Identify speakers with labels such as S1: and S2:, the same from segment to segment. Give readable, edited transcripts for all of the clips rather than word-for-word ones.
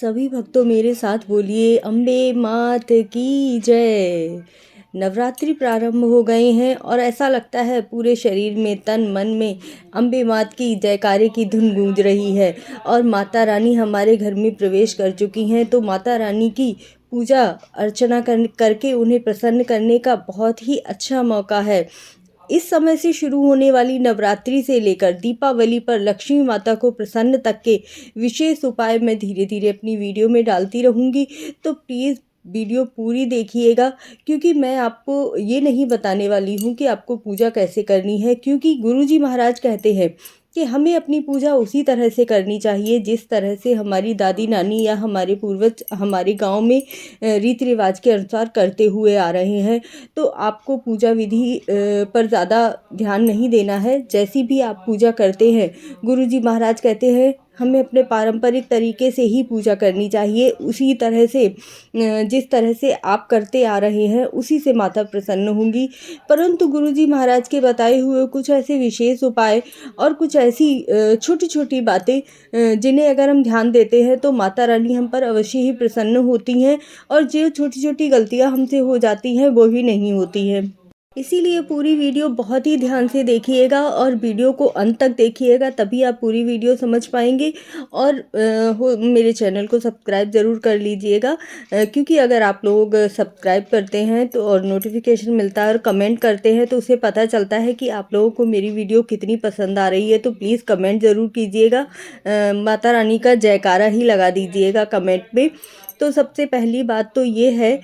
S1: सभी भक्तों मेरे साथ बोलिए अम्बे मात की जय। नवरात्रि प्रारंभ हो गए हैं और ऐसा लगता है पूरे शरीर में तन मन में अम्बे मात की जयकारे की धुन गूंज रही है और माता रानी हमारे घर में प्रवेश कर चुकी हैं। तो माता रानी की पूजा अर्चना करके उन्हें प्रसन्न करने का बहुत ही अच्छा मौका है। इस समय से शुरू होने वाली नवरात्रि से लेकर दीपावली पर लक्ष्मी माता को प्रसन्न तक के विशेष उपाय मैं धीरे धीरे अपनी वीडियो में डालती रहूँगी। तो प्लीज़ वीडियो पूरी देखिएगा, क्योंकि मैं आपको ये नहीं बताने वाली हूँ कि आपको पूजा कैसे करनी है, क्योंकि गुरुजी महाराज कहते हैं कि हमें अपनी पूजा उसी तरह से करनी चाहिए जिस तरह से हमारी दादी नानी या हमारे पूर्वज हमारे गांव में रीति रिवाज के अनुसार करते हुए आ रहे हैं। तो आपको पूजा विधि पर ज़्यादा ध्यान नहीं देना है। जैसी भी आप पूजा करते हैं, गुरुजी महाराज कहते हैं हमें अपने पारंपरिक तरीके से ही पूजा करनी चाहिए। उसी तरह से जिस तरह से आप करते आ रहे हैं उसी से माता प्रसन्न होंगी। परंतु गुरुजी महाराज के बताए हुए कुछ ऐसे विशेष उपाय और कुछ ऐसी छोटी छोटी बातें जिन्हें अगर हम ध्यान देते हैं तो माता रानी हम पर अवश्य ही प्रसन्न होती हैं, और जो छोटी छोटी गलतियां हमसे हो जाती हैं वो भी नहीं होती हैं। इसीलिए पूरी वीडियो बहुत ही ध्यान से देखिएगा और वीडियो को अंत तक देखिएगा, तभी आप पूरी वीडियो समझ पाएंगे। और मेरे चैनल को सब्सक्राइब ज़रूर कर लीजिएगा, क्योंकि अगर आप लोग सब्सक्राइब करते हैं तो और नोटिफिकेशन मिलता है और कमेंट करते हैं तो उससे पता चलता है कि आप लोगों को मेरी वीडियो कितनी पसंद आ रही है। तो प्लीज़ कमेंट ज़रूर कीजिएगा, माता रानी का जयकारा ही लगा दीजिएगा कमेंट में। तो सबसे पहली बात तो ये है,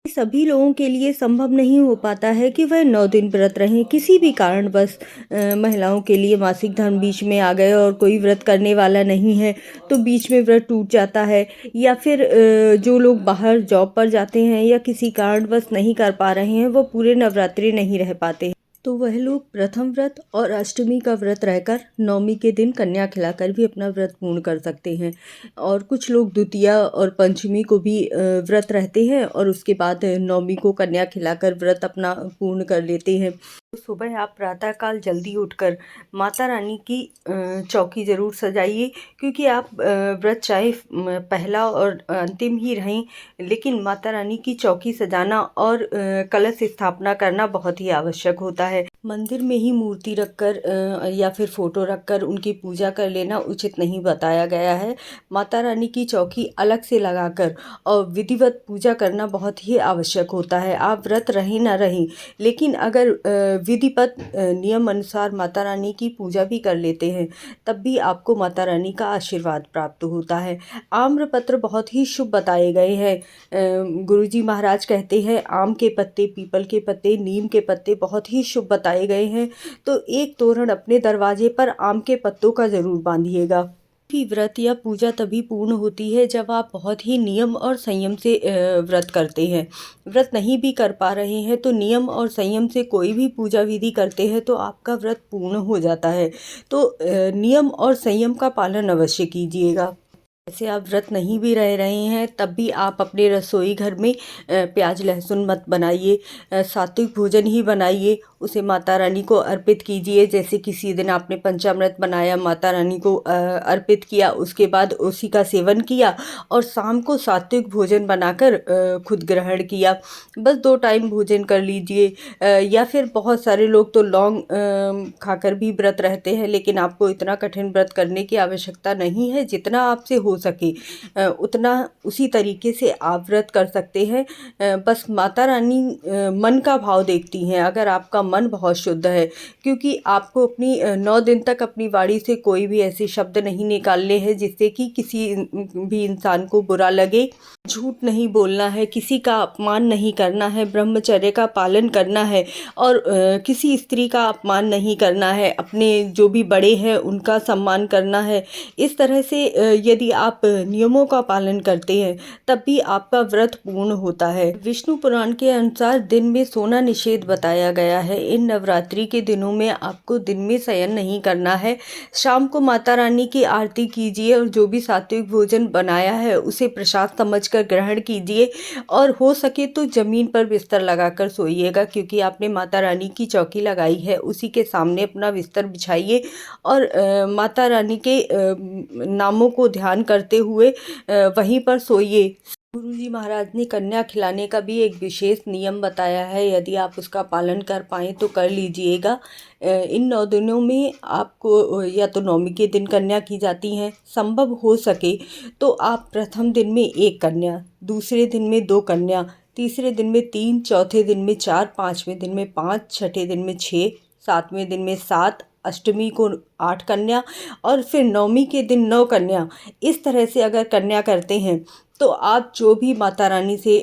S1: सभी लोगों के लिए संभव नहीं हो पाता है कि वह 9 दिन व्रत रहें। किसी भी कारणवश महिलाओं के लिए मासिक धर्म बीच में आ गए और कोई व्रत करने वाला नहीं है तो बीच में व्रत टूट जाता है, या फिर जो लोग बाहर जॉब पर जाते हैं या किसी कारणवश नहीं कर पा रहे हैं वो पूरे नवरात्रि नहीं रह पाते, तो वह लोग प्रथम व्रत और अष्टमी का व्रत रहकर नवमी के दिन कन्या खिलाकर भी अपना व्रत पूर्ण कर सकते हैं। और कुछ लोग द्वितीया और पंचमी को भी व्रत रहते हैं और उसके बाद नवमी को कन्या खिलाकर व्रत अपना पूर्ण कर लेते हैं। तो सुबह आप प्रातःकाल जल्दी उठकर माता रानी की चौकी ज़रूर सजाइए, क्योंकि आप व्रत चाहे पहला और अंतिम ही रहें, लेकिन माता रानी की चौकी सजाना और कलश स्थापना करना बहुत ही आवश्यक होता है। मंदिर में ही मूर्ति रखकर या फिर फोटो रखकर उनकी पूजा कर लेना उचित नहीं बताया गया है। माता रानी की चौकी अलग से लगाकर और विधिवत पूजा करना बहुत ही आवश्यक होता है। आप व्रत रहें ना रहें, लेकिन अगर विधिवत नियम अनुसार माता रानी की पूजा भी कर लेते हैं तब भी आपको माता रानी का आशीर्वाद प्राप्त होता है। आम्रपत्र बहुत ही शुभ बताए गए हैं। गुरुजी महाराज कहते हैं आम के पत्ते, पीपल के पत्ते, नीम के पत्ते बहुत ही शुभ बताए गए हैं। तो एक तोरण अपने दरवाजे पर आम के पत्तों का ज़रूर बांधिएगा। कि व्रत या पूजा तभी पूर्ण होती है जब आप बहुत ही नियम और संयम से व्रत करते हैं। व्रत नहीं भी कर पा रहे हैं तो नियम और संयम से कोई भी पूजा विधि करते हैं तो आपका व्रत पूर्ण हो जाता है। तो नियम और संयम का पालन अवश्य कीजिएगा। ऐसे आप व्रत नहीं भी रह रहे हैं तब भी आप अपने रसोई घर में प्याज लहसुन मत बनाइए, सात्विक भोजन ही बनाइए, उसे माता रानी को अर्पित कीजिए। जैसे किसी दिन आपने पंचामृत बनाया, माता रानी को अर्पित किया, उसके बाद उसी का सेवन किया और शाम को सात्विक भोजन बनाकर खुद ग्रहण किया। बस 2 टाइम भोजन कर लीजिए। या फिर बहुत सारे लोग तो लौंग खाकर भी व्रत रहते हैं, लेकिन आपको इतना कठिन व्रत करने की आवश्यकता नहीं है। जितना आपसे हो सके उतना उसी तरीके से आप व्रत कर सकते हैं। बस माता रानी मन का भाव देखती हैं। अगर आपका मन बहुत शुद्ध है, क्योंकि आपको अपनी 9 दिन तक अपनी वाणी से कोई भी ऐसे शब्द नहीं निकालने हैं जिससे कि किसी भी इंसान को बुरा लगे। झूठ नहीं बोलना है, किसी का अपमान नहीं करना है, ब्रह्मचर्य का पालन करना है और किसी स्त्री का अपमान नहीं करना है। अपने जो भी बड़े हैं उनका सम्मान करना है। इस तरह से यदि आप नियमों का पालन करते हैं तब भी आपका व्रत पूर्ण होता है। विष्णु पुराण के अनुसार दिन में सोना निषेध बताया गया है। इन नवरात्रि के दिनों में आपको दिन में शयन नहीं करना है। शाम को माता रानी की आरती कीजिए और जो भी सात्विक भोजन बनाया है उसे प्रसाद समझकर कर ग्रहण कीजिए और हो सके तो ज़मीन पर बिस्तर लगाकर सोइएगा, क्योंकि आपने माता रानी की चौकी लगाई है उसी के सामने अपना बिस्तर बिछाइए और माता रानी के नामों को ध्यान करते हुए वहीं पर सोइए। गुरुजी महाराज ने कन्या खिलाने का भी एक विशेष नियम बताया है, यदि आप उसका पालन कर पाएँ तो कर लीजिएगा। इन 9 दिनों में आपको या तो नौमी के दिन कन्या की जाती हैं, संभव हो सके तो आप प्रथम दिन में 1 कन्या, दूसरे दिन में 2 कन्या, तीसरे दिन में 3, चौथे दिन में 4, 5वें दिन में 5, छठे दिन में 6, 7वें दिन में 7, अष्टमी को 8 कन्या और फिर नवमी के दिन 9 कन्या। इस तरह से अगर कन्या करते हैं तो आप जो भी माता रानी से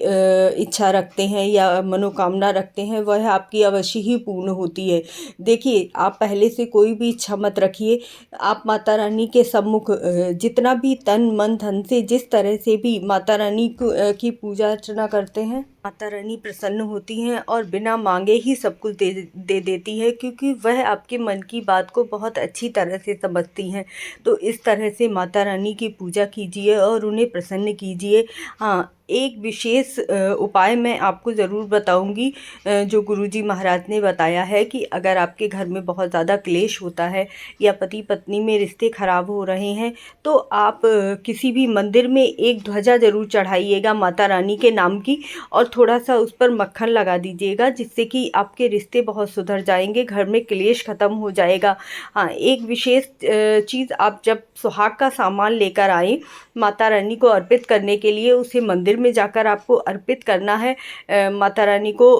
S1: इच्छा रखते हैं या मनोकामना रखते हैं वह आपकी अवश्य ही पूर्ण होती है। देखिए, आप पहले से कोई भी इच्छा मत रखिए, आप माता रानी के सम्मुख जितना भी तन मन धन से जिस तरह से भी माता रानी की पूजा अर्चना करते हैं, माता रानी प्रसन्न होती हैं और बिना मांगे ही सब कुछ दे देती है, क्योंकि वह आपके मन की बात को बहुत अच्छी तरह से समझती हैं। तो इस तरह से माता रानी की पूजा कीजिए और उन्हें प्रसन्न कीजिए। हाँ, एक विशेष उपाय मैं आपको ज़रूर बताऊंगी जो गुरुजी महाराज ने बताया है कि अगर आपके घर में बहुत ज़्यादा क्लेश होता है या पति पत्नी में रिश्ते ख़राब हो रहे हैं तो आप किसी भी मंदिर में एक ध्वजा ज़रूर चढ़ाइएगा माता रानी के नाम की और थोड़ा सा उस पर मक्खन लगा दीजिएगा, जिससे कि आपके रिश्ते बहुत सुधर जाएंगे, घर में क्लेश ख़त्म हो जाएगा। हाँ, एक विशेष चीज़, आप जब सुहाग का सामान लेकर आएँ माता रानी को अर्पित करने के लिए, उसे मंदिर में जाकर आपको अर्पित करना है। माता रानी को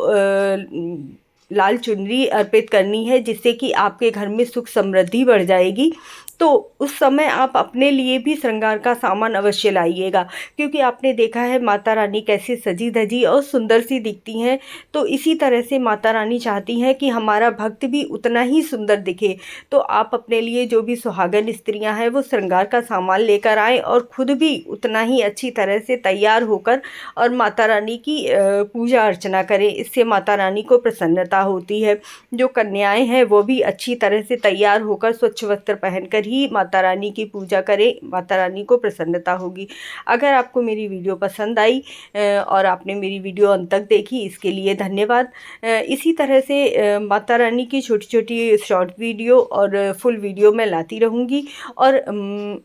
S1: लाल चुनरी अर्पित करनी है, जिससे कि आपके घर में सुख समृद्धि बढ़ जाएगी। तो उस समय आप अपने लिए भी श्रृंगार का सामान अवश्य लाइएगा, क्योंकि आपने देखा है माता रानी कैसे सजी धजी और सुंदर सी दिखती हैं। तो इसी तरह से माता रानी चाहती हैं कि हमारा भक्त भी उतना ही सुंदर दिखे। तो आप अपने लिए जो भी सुहागन स्त्रियां हैं वो श्रृंगार का सामान लेकर आएँ और खुद भी उतना ही अच्छी तरह से तैयार होकर और माता रानी की पूजा अर्चना करें। इससे माता रानी को प्रसन्नता होती है। जो कन्याएं हैं वो भी अच्छी तरह से तैयार होकर स्वच्छ वस्त्र पहनकर ही माता रानी की पूजा करें, माता रानी को प्रसन्नता होगी। अगर आपको मेरी वीडियो पसंद आई और आपने मेरी वीडियो अंत तक देखी, इसके लिए धन्यवाद। इसी तरह से माता रानी की छोटी छोटी शॉर्ट वीडियो और फुल वीडियो मैं लाती रहूँगी और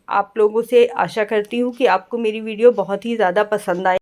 S1: आप लोगों से आशा करती हूँ कि आपको मेरी वीडियो बहुत ही ज़्यादा पसंद आए।